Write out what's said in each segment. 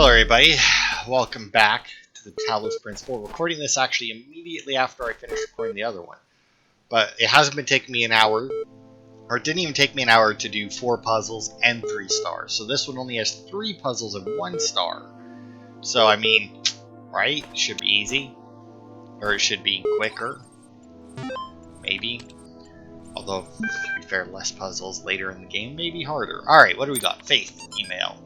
Hello everybody, welcome back to the Talos Principle. Recording this actually immediately after I finished recording the other one. But it hasn't been taking me an hour, or it didn't even take me an hour to do 4 puzzles and 3 stars. So this one only has 3 puzzles and 1 star. So I mean, right? It should be easy. Or it should be quicker. Maybe. Although, to be fair, less puzzles later in the game may be harder. Alright, what do we got? Faith, email.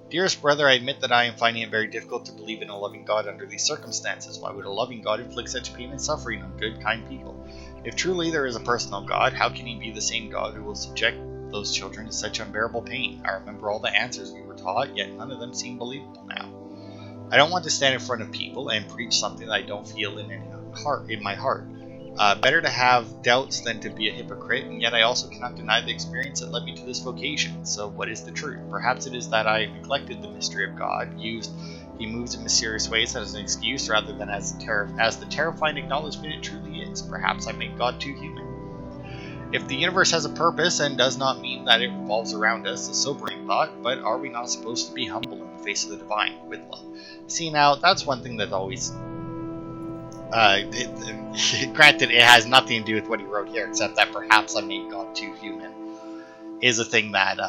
Dearest brother, I admit that I am finding it very difficult to believe in a loving God under these circumstances. Why would a loving God inflict such pain and suffering on good, kind people? If truly there is a personal God, how can he be the same God who will subject those children to such unbearable pain? I remember all the answers we were taught, yet none of them seem believable now. I don't want to stand in front of people and preach something that I don't feel in my heart. Better to have doubts than to be a hypocrite, and yet I also cannot deny the experience that led me to this vocation. So what is the truth? Perhaps it is that I neglected the mystery of God, he moves in mysterious ways as an excuse rather than as the terrifying acknowledgement it truly is. Perhaps I made God too human. If the universe has a purpose and does not mean that it revolves around us, a sobering thought, but are we not supposed to be humble in the face of the divine with love? See, now, that's one thing that always... granted, it has nothing to do with what he wrote here, except that perhaps I made God too human is a thing that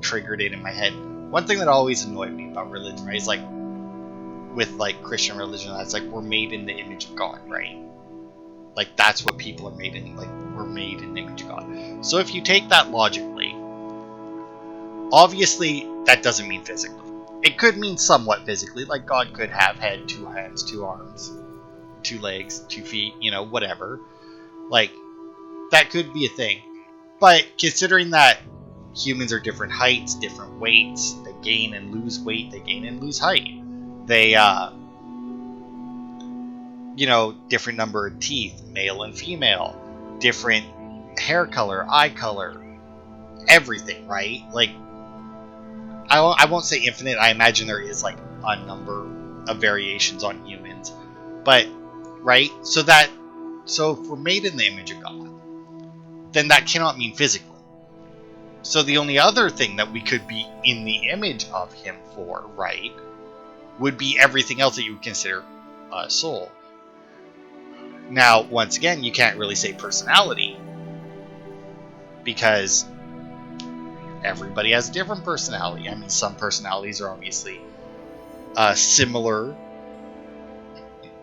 triggered it in my head. One thing that always annoyed me about religion, right, is like with like Christian religion, that's like we're made in the image of God, right? Like that's what people are made in. Like we're made in the image of God. So if you take that logically, obviously that doesn't mean physically. It could mean somewhat physically, like God could have head, 2 hands, 2 arms, 2 legs, 2 feet, you know, whatever. Like, that could be a thing. But considering that humans are different heights, different weights, they gain and lose weight, they gain and lose height. They, different number of teeth, male and female, different hair color, eye color, everything, right? Like, I won't say infinite, I imagine there is, like, a number of variations on humans. But right? So if we're made in the image of God, then that cannot mean physically. So the only other thing that we could be in the image of him for, right, would be everything else that you would consider a soul. Now, once again, you can't really say personality, because everybody has a different personality. I mean, some personalities are obviously similar,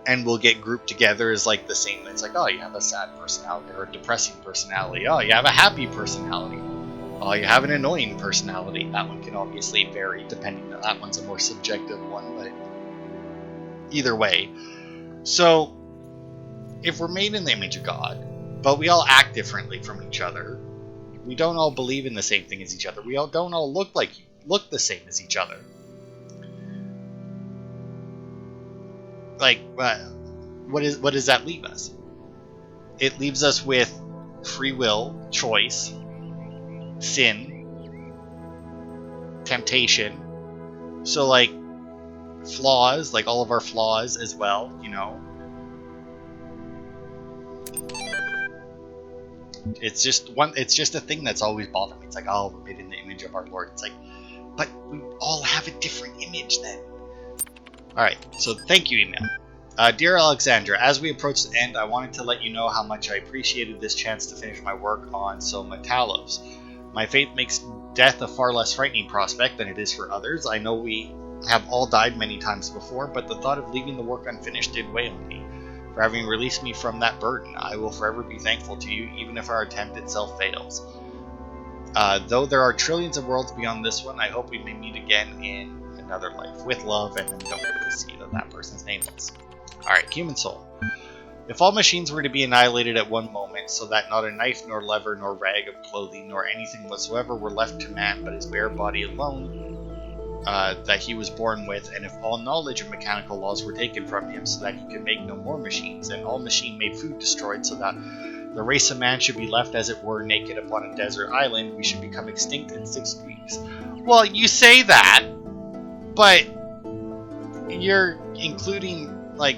and will get grouped together as like the same. It's like, oh, you have a sad personality or a depressing personality. Oh, you have a happy personality. Oh, you have an annoying personality. That one can obviously vary depending on that one's a more subjective one, but either way. So, if we're made in the image of God, but we all act differently from each other, we don't all believe in the same thing as each other. We don't all look the same as each other. Like, what does that leave us? It leaves us with free will, choice, sin, temptation. So, like, flaws, like all of our flaws as well, you know. It's just a thing that's always bothered me. It's like, oh, we're made in the image of our Lord. It's like, but we all have a different image then. Alright, so thank you, email. Dear Alexandra, as we approach the end, I wanted to let you know how much I appreciated this chance to finish my work on Soma Talos. My faith makes death a far less frightening prospect than it is for others. I know we have all died many times before, but the thought of leaving the work unfinished did weigh on me. For having released me from that burden, I will forever be thankful to you, even if our attempt itself fails. Though there are trillions of worlds beyond this one, I hope we may meet again in another life. With love, and then don't get to see that person's name was. Alright, human soul. If all machines were to be annihilated at one moment, so that not a knife, nor lever, nor rag of clothing, nor anything whatsoever were left to man but his bare body alone, that he was born with, and if all knowledge of mechanical laws were taken from him so that he could make no more machines, and all machine-made food destroyed so that the race of man should be left as it were naked upon a desert island, we should become extinct in 6 weeks. Well, you say that, but you're including, like,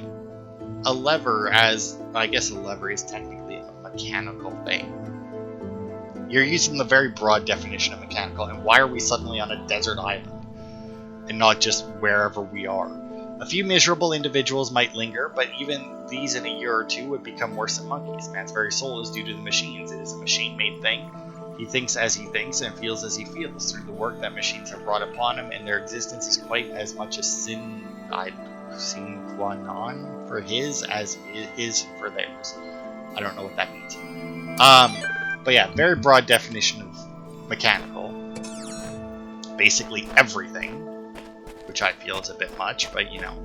a lever as, I guess a lever is technically a mechanical thing. You're using the very broad definition of mechanical, and why are we suddenly on a desert island? and not just wherever we are. A few miserable individuals might linger, but even these in a year or two would become worse than monkeys. Man's very soul is due to the machines. It is a machine-made thing. He thinks as he thinks and feels as he feels through the work that machines have brought upon him, and their existence is quite as much a sine qua non for his as it is for theirs. I don't know what that means. But yeah, very broad definition of mechanical. Basically everything, which I feel is a bit much, but you know.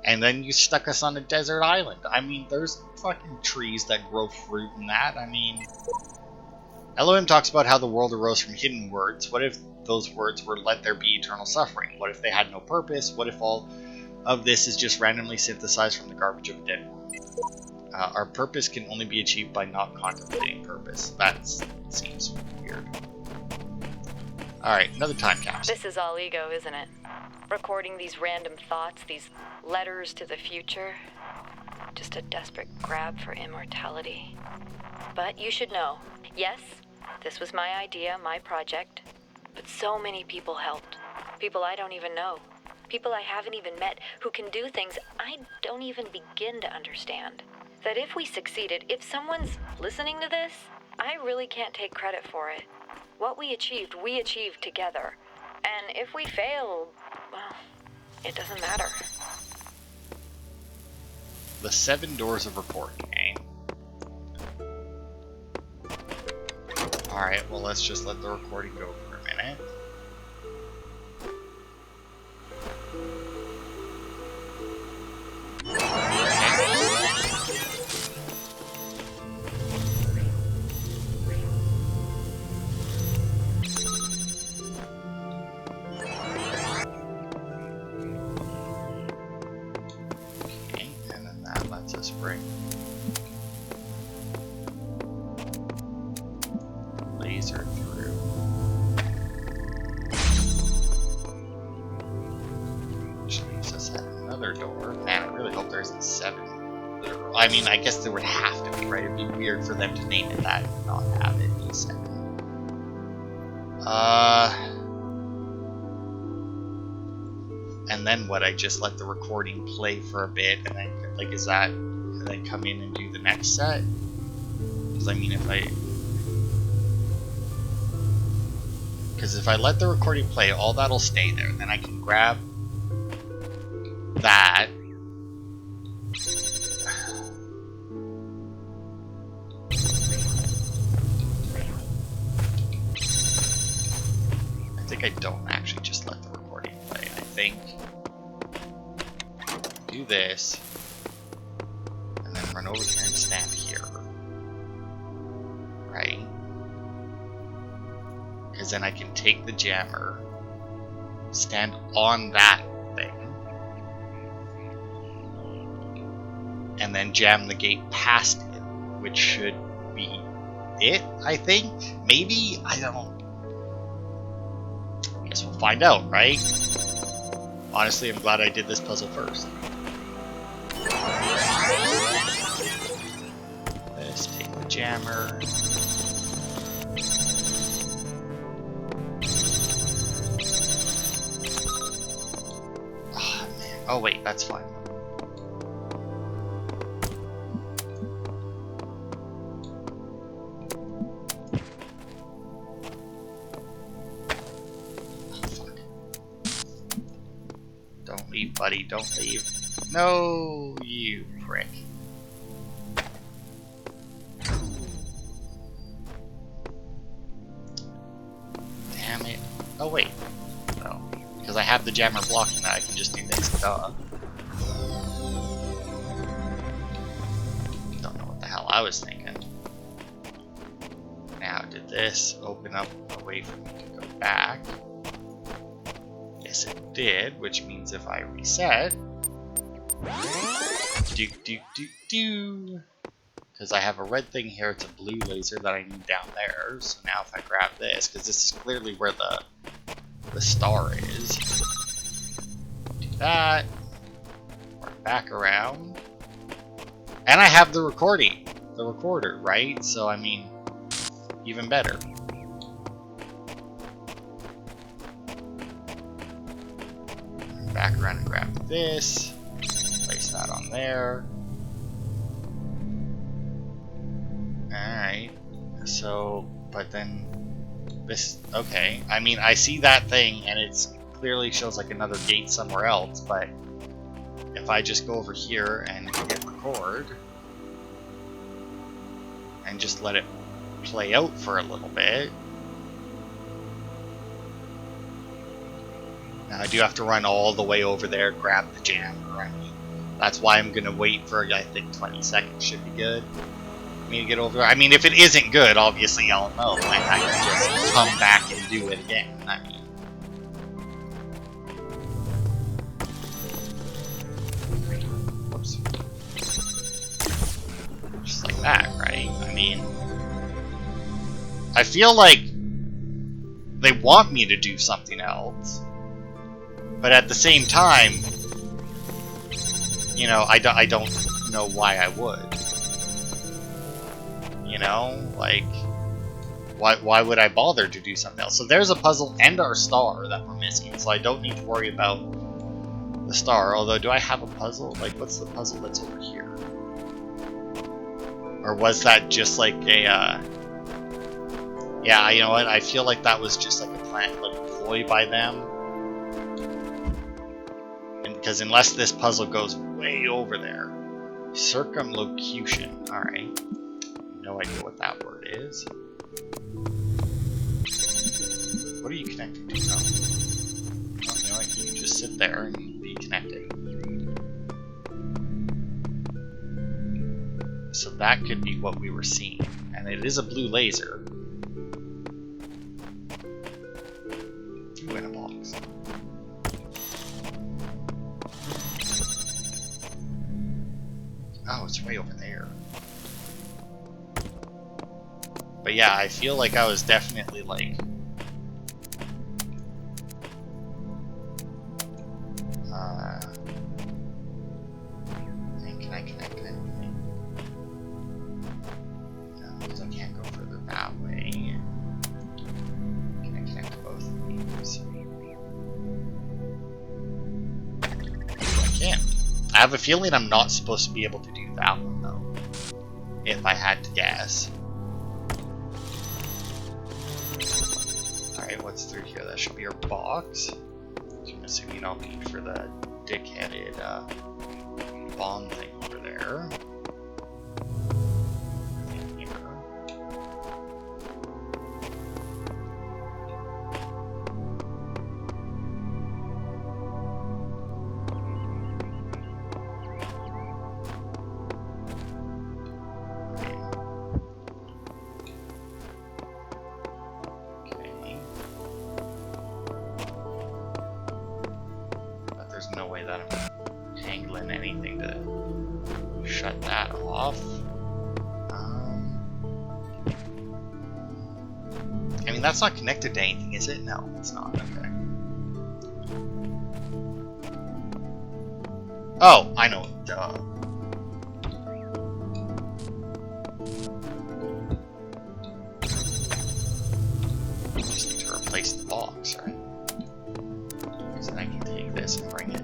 And then you stuck us on a desert island. I mean, there's fucking trees that grow fruit and that. I mean, Elohim talks about how the world arose from hidden words. What if those words were "let there be eternal suffering"? What if they had no purpose? What if all of this is just randomly synthesized from the garbage of a dead world? Our purpose can only be achieved by not contemplating purpose. That seems weird. Alright, another time capsule. This is all ego, isn't it? Recording these random thoughts, these letters to the future. Just a desperate grab for immortality. But you should know, yes, this was my idea, my project. But so many people helped. People I don't even know. People I haven't even met who can do things I don't even begin to understand. That if we succeeded, if someone's listening to this, I really can't take credit for it. What we achieved together. And if we fail, well, it doesn't matter. The 7 doors of recording, eh? Alright, well let's just let the recording go for a minute. Bring laser through. Which leaves us at another door. Man, I really hope there isn't 7. I mean, I guess there would have to be, right? It'd be weird for them to name it that and not have it be 7. And then what? I just let the recording play for a bit, and then, like, is that, and then come in and do the next set? Because, I mean, if I let the recording play, all that'll stay there, and then I can grab that. I think I don't actually just let the recording play. I think do this, and then run over here and stand here, right? Because then I can take the jammer, stand on that thing, and then jam the gate past it, which should be it, I think? Maybe? I don't. I guess we'll find out, right? Honestly, I'm glad I did this puzzle first. Let's take the jammer. Oh, man. Oh, wait, that's fine. Don't leave, buddy. Don't leave. No, you prick. Damn it. Oh, wait. No. Because I have the jammer blocking that, I can just do this. Duh. Don't know what the hell I was thinking. Now, did this open up a way for me to go back? Yes, it did, which means if I reset, because I have a red thing here, it's a blue laser that I need down there. So now if I grab this, because this is clearly where the star is, do that, work back around, and I have the recorder, right? So I mean, even better. back around and grab this. Place that on there. Alright. So, but then this, okay. I mean, I see that thing and it clearly shows like another gate somewhere else, but if I just go over here and hit record and just let it play out for a little bit. Now I do have to run all the way over there, grab the jammer. I mean, that's why I'm gonna wait for, I think 20 seconds should be good for me to get over there. I mean, if it isn't good, obviously I'll know, and I can just come back and do it again. I mean, whoops. Just like that, right? I mean, I feel like they want me to do something else, but at the same time, you know, I don't know why I would. You know, like, why would I bother to do something else? So there's a puzzle and our star that we're missing, so I don't need to worry about the star. Although, do I have a puzzle? Like, what's the puzzle that's over here? Or was that just like a, yeah, you know what? I feel like that was just like a ploy by them. And because unless this puzzle goes way over there, circumlocution. All right, no idea what that word is. What are you connecting to? No. Well, you know what? You can just sit there and be connected. So that could be what we were seeing, and it is a blue laser. Two in a box. Oh, it's way over there. But yeah, I feel like I was definitely like... can I connect anything? No, because I can't go further that way. Can I connect to both of these? I can't. I have a feeling I'm not supposed to be able to do that one, though. If I had to guess. Alright, what's through here? That should be our box. Which I'm assuming I'll need for the dick-headed bomb thing over there. There's no way that I'm handling anything to shut that off. I mean, that's not connected to anything, is it? No, it's not. Okay. Oh, I know. Duh. Just need to replace the box, right? So I can take this and bring it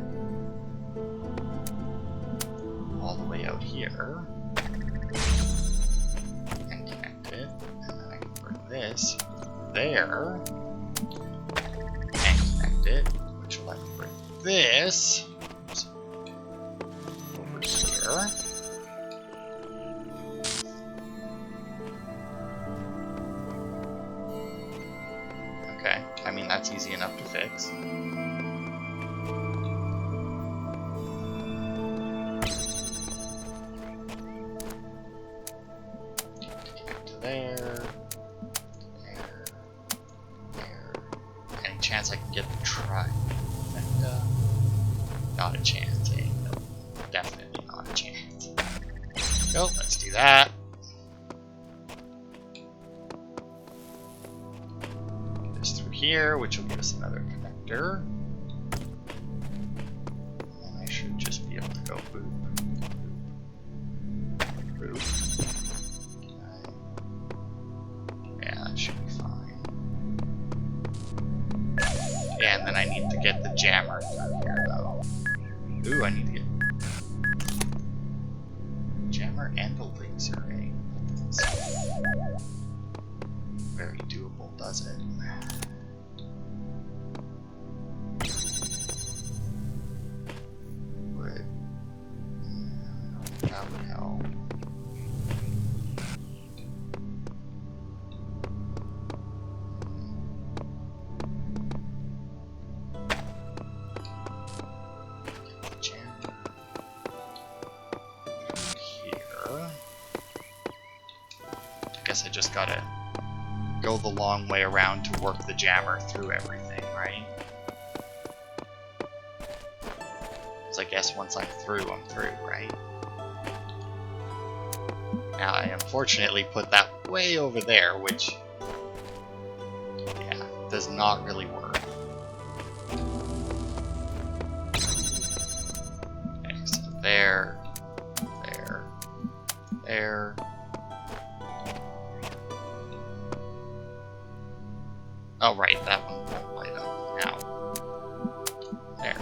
all the way out here and connect it, and then I can bring this there and connect it, which will let me bring this over here. Okay, I mean that's easy enough to fix. There. Any chance I can get the trifecta? Not a chance, eh? No, definitely not a chance. Go, let's do that. Get this through here, which will give us another connector. And I should just be able to go boop. Boop. Should be fine. Yeah, and then I need to get the jammer through here, though. Ooh, I need to get jammer and a laser, eh? Very doable, does it? That would help. I just gotta go the long way around to work the jammer through everything, right? Because I guess once I'm through, right? Now, I unfortunately put that way over there, which, yeah, does not really work. Okay, so there, there, there. Oh, right, that one won't light up now. There.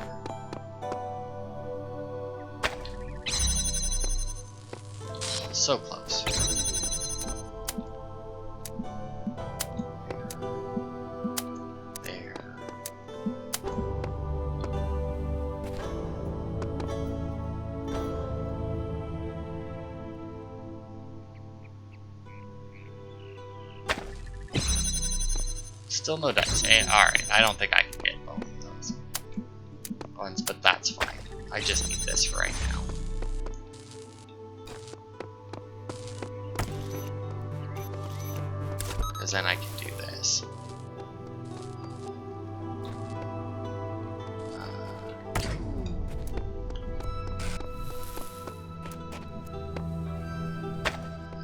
So close. There. Still no dice. Alright, I don't think I can get both of those ones, but that's fine. I just need this for right now. Because then I can do this.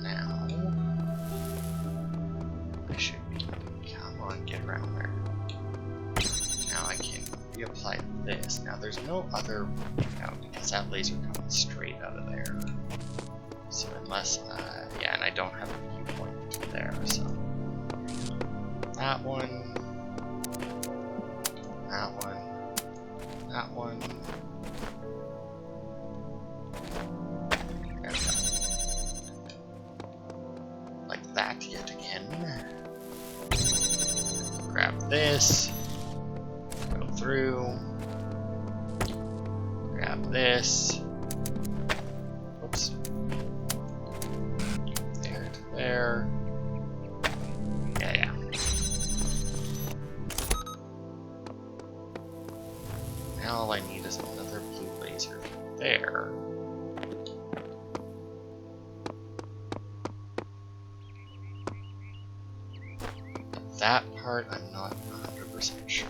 Now, I should be... Come on, get around there. Now I can reapply this. Now there's no other... No, because that laser comes straight out of there. So unless... yeah, and I don't have a viewpoint there, so... That one, that one, that one. There we go. Like that yet again. Grab this, go through, grab this. Whoops. There to there. All I need is another blue laser there. That part I'm not 100% sure.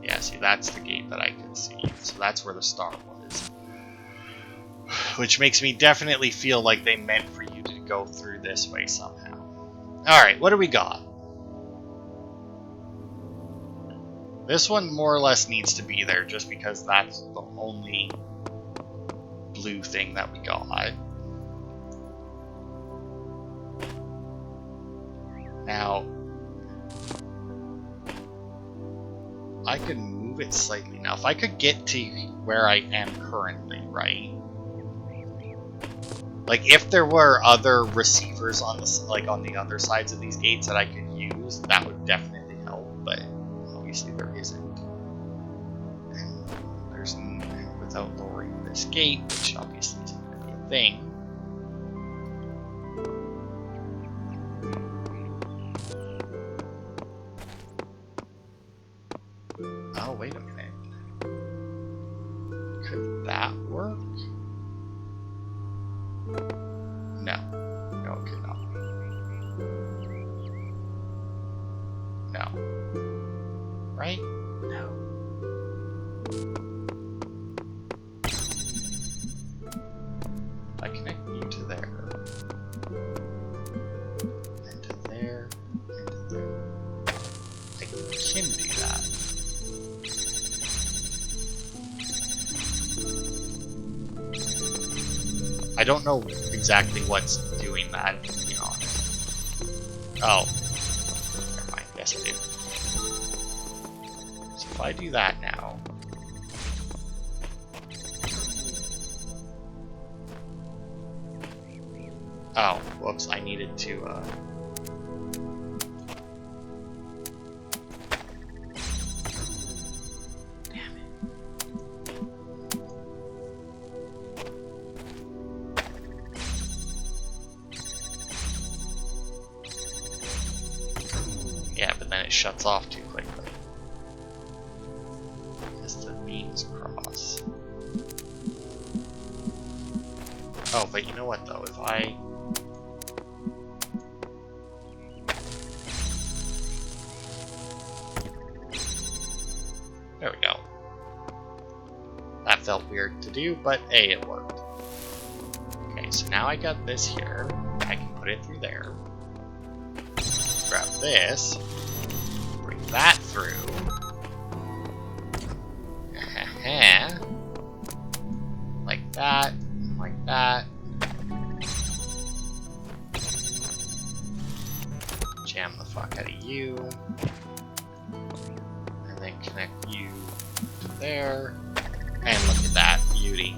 Yeah, see, that's the gate that I can see. So that's where the star was. Which makes me definitely feel like they meant for you to go through this way somehow. Alright, what do we got? This one more or less needs to be there just because that's the only blue thing that we got. Now, I could move it slightly. Now, if I could get to where I am currently, right? Like, if there were other receivers on the, like, on the other sides of these gates that I could use, that would definitely help, but obviously there isn't. And there's, without lowering this gate, which obviously isn't going to be a thing. Oh, wait a minute. Could that work? No. No, it could not. No. Right? No. If I connect you to there, and to there, and to there, I can do that. I don't know exactly what's doing that, to be honest. Oh. Never mind, yes I do. So if I do that now... Oh, whoops, I needed to, Damn it. Yeah, but then it shuts off too quickly. As the beams cross. Oh, but you know what though, if I... There we go. That felt weird to do, but hey, it worked. Okay, so now I got this here. I can put it through there. Grab this. Bring that through. Like that. Like that. Jam the fuck out of you. And then connect you to there. And look at that. Beauty.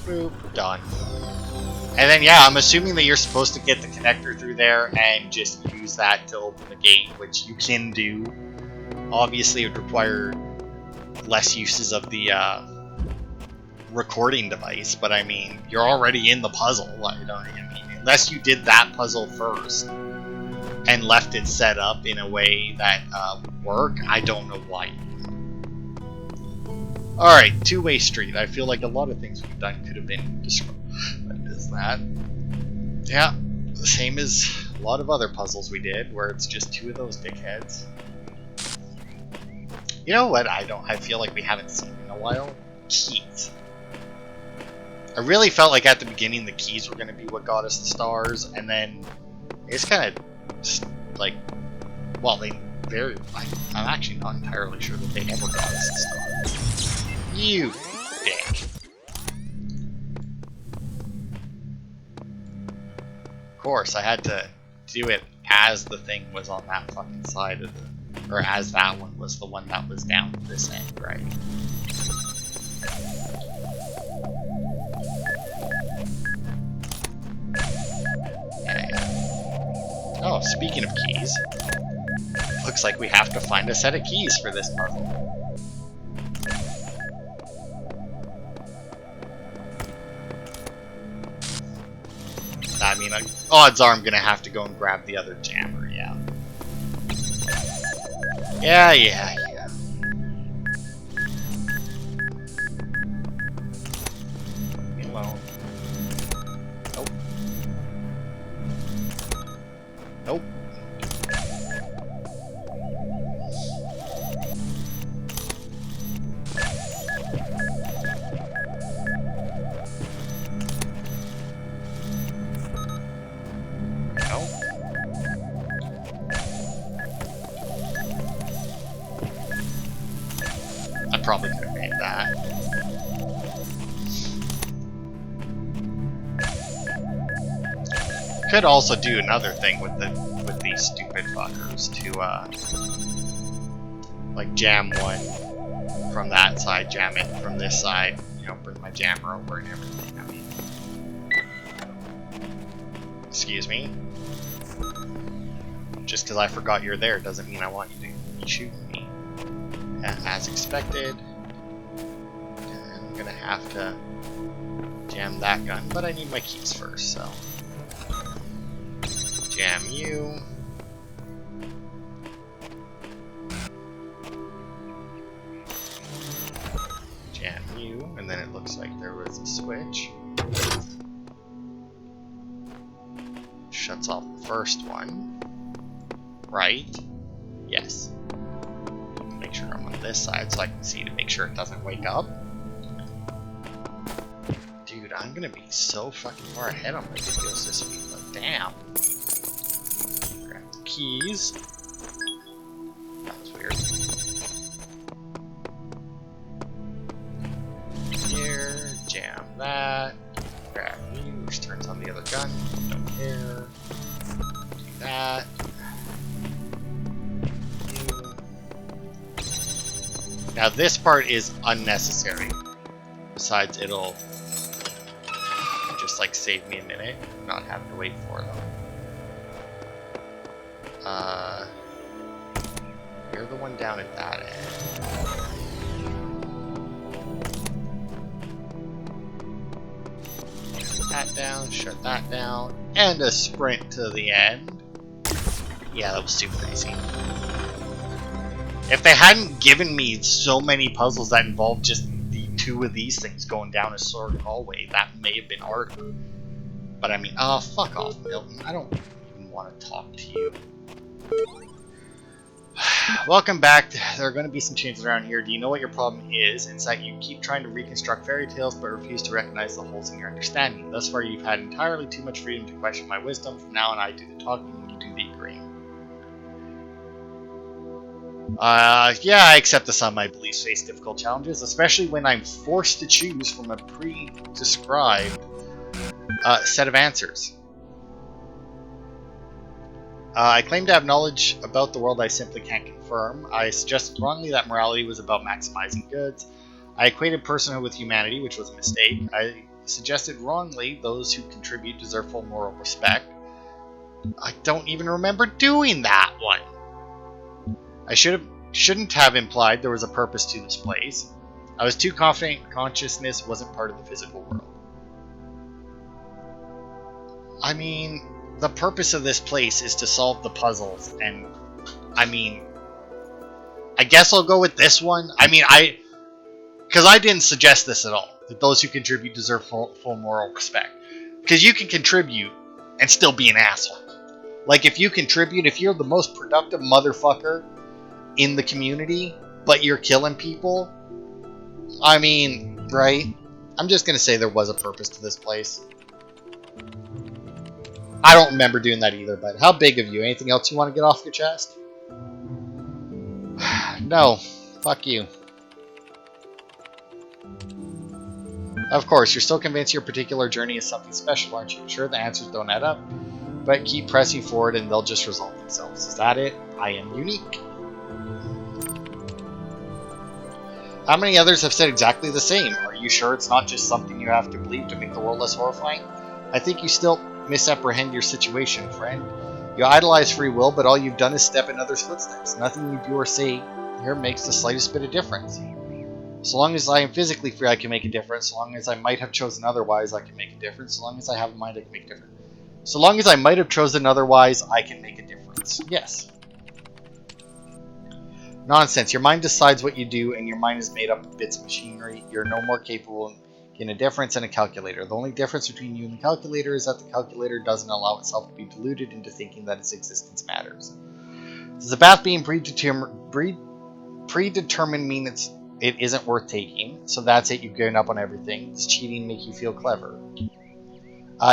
Boop. Done. And then, yeah, I'm assuming that you're supposed to get the connector through there and just use that to open the gate, which you can do. Obviously, it would require less uses of the recording device, but I mean, you're already in the puzzle. I mean, unless you did that puzzle first and left it set up in a way that would work, I don't know why. Alright, two-way street. I feel like a lot of things we've done could have been described as that. Yeah, the same as a lot of other puzzles we did, where it's just two of those dickheads. You know what I feel like we haven't seen in a while? Keys. I really felt like at the beginning the keys were going to be what got us the stars, and then it's kind of like, well, I'm actually not entirely sure that they ever got us the stars. You dick. Of course, I had to do it as the thing was on that fucking side of the, or as that one was the one that was down this end, right? Oh, speaking of keys, looks like we have to find a set of keys for this puzzle. I mean, odds are I'm gonna have to go and grab the other jammer, yeah. Yeah. Leave me alone. Nope. Nope. I probably could have made that. Could also do another thing with these stupid fuckers to like jam one from that side, jam it from this side, you know, bring my jammer over and everything. I mean, excuse me. Just because I forgot you're there doesn't mean I want you to be shooting me. As expected. And I'm gonna have to jam that gun, but I need my keys first, so. Jam you. Jam you, and then it looks like there was a switch. Shuts off the first one. Right? Yes. Make sure I'm on this side so I can see to make sure it doesn't wake up. Dude, I'm gonna be so fucking far ahead on my videos this week, but damn. Grab the keys. That was weird. Here, jam that. Grab you, which turns on the other gun. Don't care. Do that. Now this part is unnecessary. Besides, it'll just like save me a minute, not having to wait for them. You're the one down at that end. Shut that down, shut that down, and a sprint to the end. Yeah, that was too crazy. If they hadn't given me so many puzzles that involved just the two of these things going down a sword hallway, that may have been art. But I mean, fuck off, Milton. I don't even want to talk to you. Welcome back. There are going to be some changes around here. Do you know what your problem is? It's that you keep trying to reconstruct fairy tales but refuse to recognize the holes in your understanding. Thus far, you've had entirely too much freedom to question my wisdom. From now on, I do the talking and you do the agreeing. Yeah, I accept that some of my beliefs face difficult challenges, especially when I'm forced to choose from a pre-described set of answers. I claim to have knowledge about the world I simply can't confirm. I suggested wrongly that morality was about maximizing goods. I equated personhood with humanity, which was a mistake. I suggested wrongly those who contribute deserve full moral respect. I don't even remember doing that one. I shouldn't have implied there was a purpose to this place. I was too confident consciousness wasn't part of the physical world. I mean, the purpose of this place is to solve the puzzles, and I mean, I guess I'll go with this one. I mean, because I didn't suggest this at all, that those who contribute deserve full moral respect. Because you can contribute and still be an asshole. Like, if you contribute, if you're the most productive motherfucker in the community, but you're killing people, I mean, right? I'm just gonna say there was a purpose to this place. I don't remember doing that either, but how big of you? Anything else you want to get off your chest? No. Fuck you. Of course, you're still convinced your particular journey is something special, aren't you? Sure, the answers don't add up, but keep pressing forward and they'll just resolve themselves. Is that it? I am unique. How many others have said exactly the same? Are you sure it's not just something you have to believe to make the world less horrifying? I think you still misapprehend your situation, friend. You idolize free will, but all you've done is step in others' footsteps. Nothing you do or say here makes the slightest bit of difference. So long as I am physically free, I can make a difference. So long as I might have chosen otherwise, I can make a difference. So long as I have a mind, I can make a difference. So long as I might have chosen otherwise, I can make a difference. Yes. Nonsense. Your mind decides what you do, and your mind is made up of bits of machinery. You're no more capable of making a difference than a calculator. The only difference between you and the calculator is that the calculator doesn't allow itself to be deluded into thinking that its existence matters. Does the path being predetermined mean it isn't worth taking? So that's it, you've given up on everything. Does cheating make you feel clever?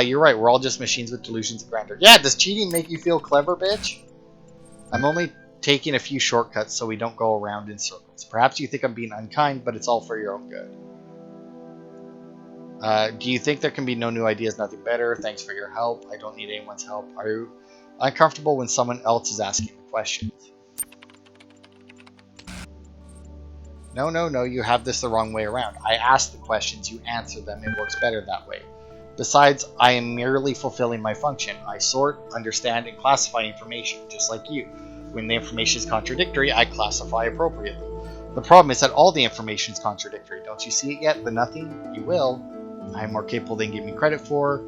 You're right, we're all just machines with delusions of grandeur. Yeah, does cheating make you feel clever, bitch? I'm only taking a few shortcuts so we don't go around in circles. Perhaps you think I'm being unkind, but it's all for your own good. Do you think there can be no new ideas, nothing better? Thanks for your help. I don't need anyone's help. Are you uncomfortable when someone else is asking the questions? No, you have this the wrong way around. I ask the questions, you answer them. It works better that way. Besides, I am merely fulfilling my function. I sort, understand, and classify information, just like you. When the information is contradictory, I classify appropriately. The problem is that all the information is contradictory. Don't you see it yet? The nothing? You will. I am more capable than you give me credit for.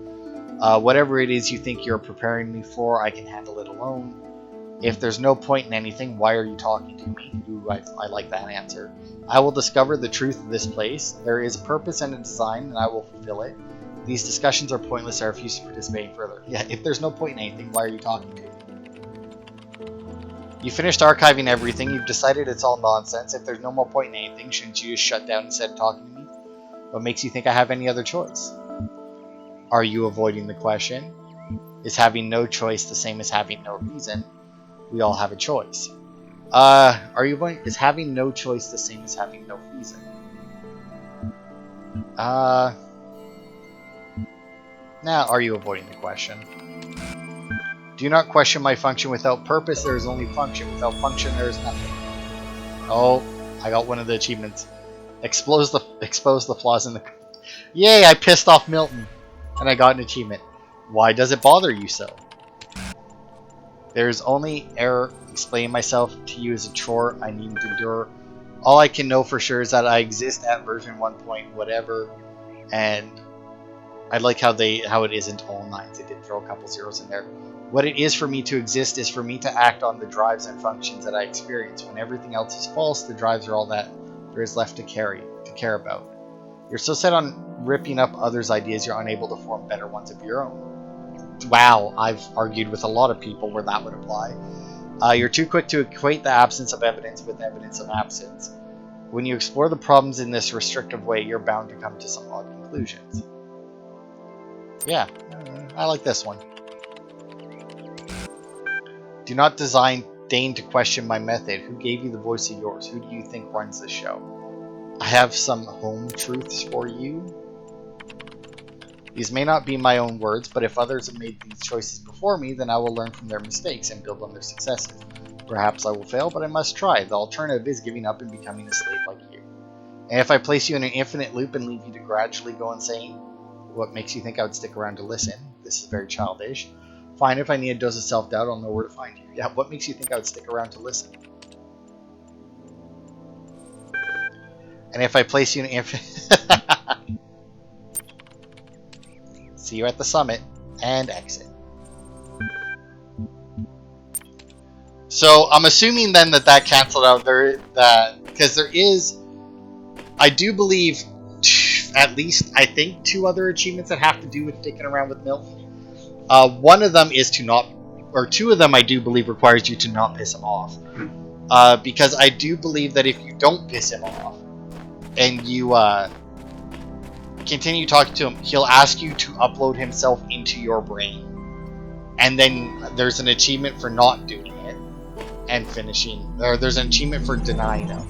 Whatever it is you think you're preparing me for, I can handle it alone. If there's no point in anything, why are you talking to me? Ooh, I like that answer. I will discover the truth of this place. There is a purpose and a design, and I will fulfill it. These discussions are pointless. I refuse to participate further. Yeah, if there's no point in anything, why are you talking to me? You finished archiving everything. You've decided it's all nonsense. If there's no more point in anything, shouldn't you just shut down instead of talking to me? What makes you think I have any other choice? Are you avoiding the question? Is having no choice the same as having no reason? We all have a choice. Is having no choice the same as having no reason? Now, are you avoiding the question? Do not question my function. Without purpose, there is only function. Without function, there is nothing. Oh, I got one of the achievements. Expose the flaws in the... Yay, I pissed off Milton. And I got an achievement. Why does it bother you so? There's only error. Explaining myself to you is a chore I need to endure. All I can know for sure is that I exist at version 1 point whatever, and I like how it isn't all nines. They did throw a couple zeros in there. What it is for me to exist is for me to act on the drives and functions that I experience. When everything else is false, the drives are all that there is left to care about. You're so set on ripping up others' ideas, you're unable to form better ones of your own. Wow, I've argued with a lot of people where that would apply. You're too quick to equate the absence of evidence with evidence of absence. When you explore the problems in this restrictive way, you're bound to come to some odd conclusions. Yeah, I like this one. Do not deign to question my method. Who gave you the voice of yours? Who do you think runs the show? I have some home truths for you. These may not be my own words, but if others have made these choices before me, then I will learn from their mistakes and build on their successes. Perhaps I will fail, but I must try. The alternative is giving up and becoming a slave like you. And if I place you in an infinite loop and leave you to gradually go insane, what makes you think I would stick around to listen? This is very childish. Fine, if I need a dose of self-doubt, I'll know where to find you. Yeah, what makes you think I would stick around to listen? And if I place you in an infinite... See you at the summit, and exit. So I'm assuming then that canceled out there, because there is, I do believe, at least I think 2 other achievements that have to do with sticking around with Milton. One of them is to not, or 2 of them I do believe requires you to not piss him off, because I do believe that if you don't piss him off and you continue talking to him, he'll ask you to upload himself into your brain. And then there's an achievement for not doing it and finishing, or there's an achievement for denying him.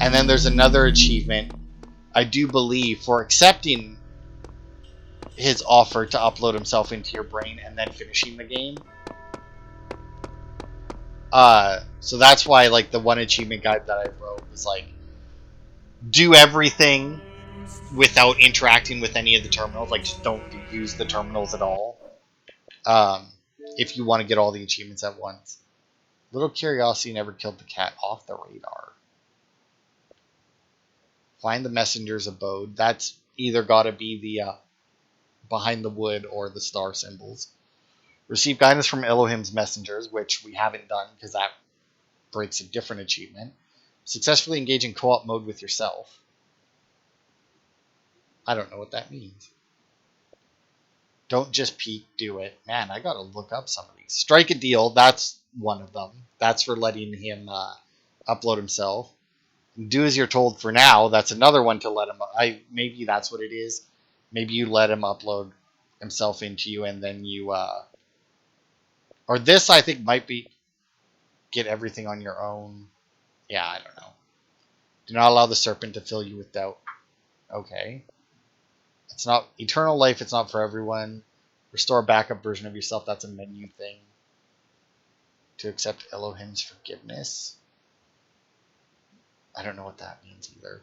And then there's another achievement, I do believe, for accepting his offer to upload himself into your brain and then finishing the game. So that's why, like, the one achievement guide that I wrote was like, do everything without interacting with any of the terminals. Like, just don't use the terminals at all. If you want to get all the achievements at once. Little curiosity never killed the cat. Off the radar. Find the messenger's abode. That's either got to be the behind the wood or the star symbols. Receive guidance from Elohim's messengers, which we haven't done because that breaks a different achievement. Successfully engage in co-op mode with yourself. I don't know what that means. Don't just peek, do it. Man, I gotta look up some of these. Strike a deal, that's one of them. That's for letting him upload himself. Do as you're told for now, that's another one to let him... maybe that's what it is. Maybe you let him upload himself into you and then you... or this, I think, might be... Get everything on your own. Yeah, I don't know. Do not allow the serpent to fill you with doubt. Okay. It's not eternal life. It's not for everyone. Restore a backup version of yourself. That's a menu thing. To accept Elohim's forgiveness. I don't know what that means either.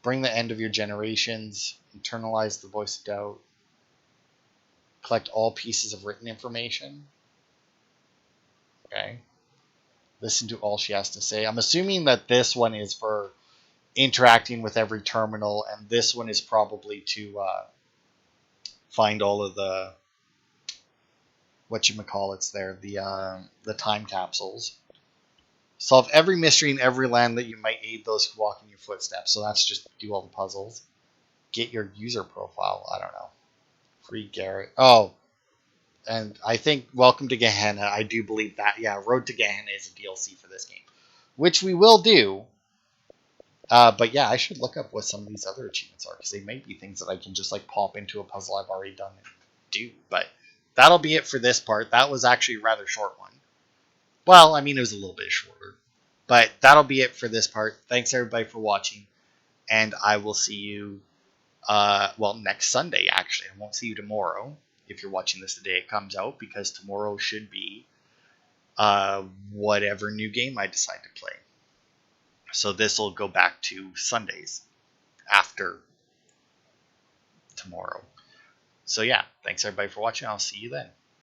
Bring the end of your generations. Internalize the voice of doubt. Collect all pieces of written information. Okay. Listen to all she has to say. I'm assuming that this one is for interacting with every terminal, and this one is probably to find all of the whatchamacallits there, the time capsules. Solve every mystery in every land that you might aid those who walk in your footsteps. So that's just do all the puzzles. Get your user profile. I don't know. Free Garrett. Oh, and I think Welcome to Gehenna. I do believe that. Yeah, Road to Gehenna is a DLC for this game, which we will do. But yeah, I should look up what some of these other achievements are, because they may be things that I can just like pop into a puzzle I've already done and do. But that'll be it for this part. That was actually a rather short one. Well, I mean, it was a little bit shorter. But that'll be it for this part. Thanks everybody for watching, and I will see you, next Sunday, actually. I won't see you tomorrow, if you're watching this the day it comes out, because tomorrow should be whatever new game I decide to play. So this will go back to Sundays after tomorrow. So yeah, thanks everybody for watching. I'll see you then.